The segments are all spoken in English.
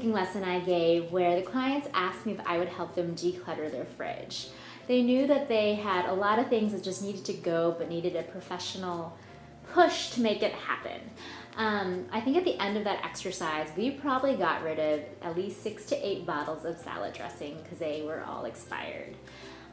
cooking lesson I gave where the clients asked me if I would help them declutter their fridge. They knew that they had a lot of things that just needed to go but needed a professional push to make it happen. I think at the end of that exercise, we probably got rid of at least 6 to 8 bottles of salad dressing because they were all expired.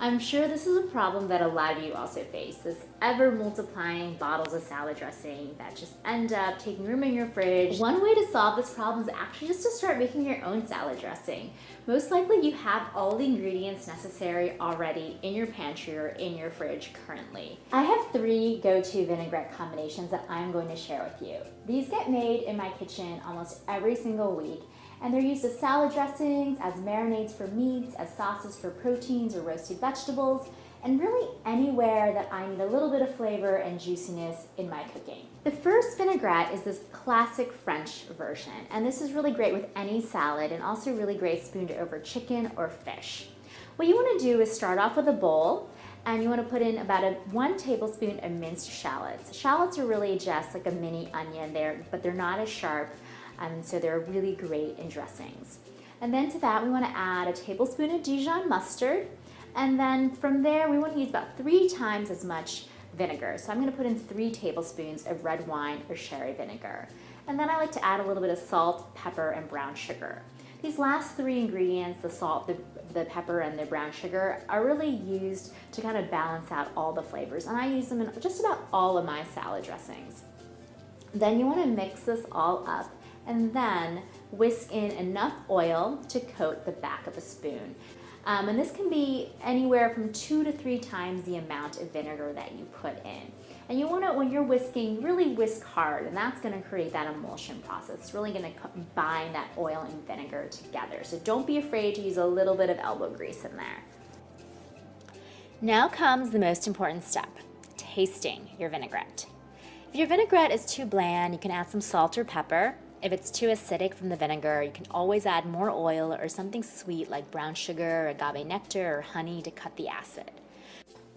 I'm sure this is a problem that a lot of you also face, this ever multiplying bottles of salad dressing that just end up taking room in your fridge. One way to solve this problem is actually just to start making your own salad dressing. Most likely you have all the ingredients necessary already in your pantry or in your fridge currently. I have 3 go-to vinaigrette combinations that I'm going to share with you. These get made in my kitchen almost every single week, and they're used as salad dressings, as marinades for meats, as sauces for proteins or roasted vegetables, and really anywhere that I need a little bit of flavor and juiciness in my cooking. The first vinaigrette is this classic French version, and this is really great with any salad and also really great spooned over chicken or fish. What you want to do is start off with a bowl, and you want to put in about 1 tablespoon of minced shallots. Shallots are really just like a mini onion there, but they're not as sharp. So they're really great in dressings. And then to that we want to add a tablespoon of Dijon mustard, and then from there we want to use about 3 times as much vinegar. So I'm going to put in 3 tablespoons of red wine or sherry vinegar. And then I like to add a little bit of salt, pepper, and brown sugar. These last 3 ingredients, the salt, the pepper, and the brown sugar, are really used to kind of balance out all the flavors, and I use them in just about all of my salad dressings. Then you want to mix this all up and then whisk in enough oil to coat the back of a spoon. And this can be anywhere from 2 to 3 times the amount of vinegar that you put in. And you want to, when you're whisking, really whisk hard, and that's going to create that emulsion process. It's really going to combine that oil and vinegar together. So don't be afraid to use a little bit of elbow grease in there. Now comes the most important step, tasting your vinaigrette. If your vinaigrette is too bland, you can add some salt or pepper. If it's too acidic from the vinegar, you can always add more oil or something sweet like brown sugar, agave nectar, or honey to cut the acid.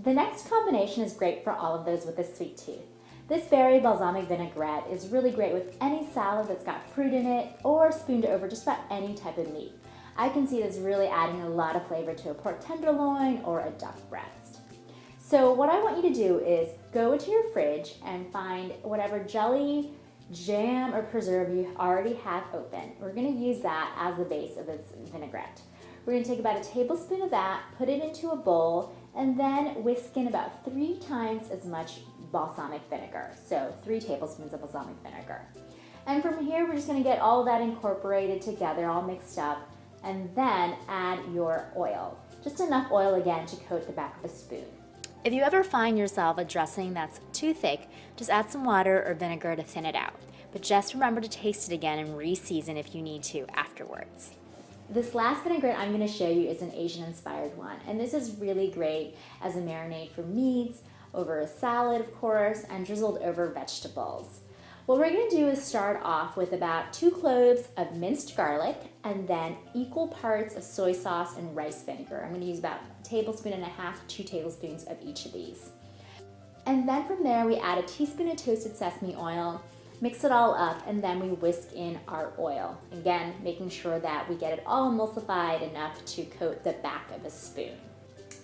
The next combination is great for all of those with a sweet tooth. This berry balsamic vinaigrette is really great with any salad that's got fruit in it or spooned over just about any type of meat. I can see this really adding a lot of flavor to a pork tenderloin or a duck breast. So what I want you to do is go into your fridge and find whatever jelly, jam, or preserve you already have open. We're going to use that as the base of this vinaigrette. We're going to take about a tablespoon of that, put it into a bowl, and then whisk in about 3 times as much balsamic vinegar. So 3 tablespoons of balsamic vinegar. And from here, we're just going to get all of that incorporated together, all mixed up, and then add your oil. Just enough oil again to coat the back of a spoon. If you ever find yourself a dressing that's too thick, just add some water or vinegar to thin it out. But just remember to taste it again and re-season if you need to afterwards. This last vinaigrette I'm going to show you is an Asian-inspired one, and this is really great as a marinade for meats, over a salad of course, and drizzled over vegetables. What we're going to do is start off with about 2 cloves of minced garlic and then equal parts of soy sauce and rice vinegar. I'm going to use about 1.5 tablespoons to 2 tablespoons of each of these. And then from there we add a teaspoon of toasted sesame oil, mix it all up, and then we whisk in our oil. Again, making sure that we get it all emulsified enough to coat the back of a spoon.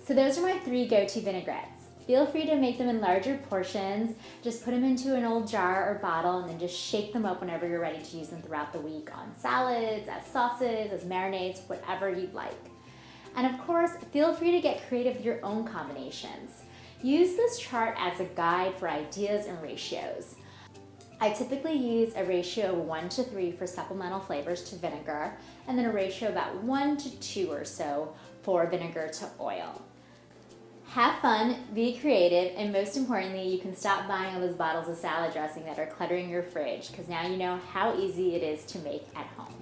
So those are my 3 go-to vinaigrettes. Feel free to make them in larger portions. Just put them into an old jar or bottle and then just shake them up whenever you're ready to use them throughout the week on salads, as sauces, as marinades, whatever you'd like. And of course, feel free to get creative with your own combinations. Use this chart as a guide for ideas and ratios. I typically use a ratio of 1 to 3 for supplemental flavors to vinegar, and then a ratio about 1 to 2 or so for vinegar to oil. Have fun, be creative, and most importantly, you can stop buying all those bottles of salad dressing that are cluttering your fridge, because now you know how easy it is to make at home.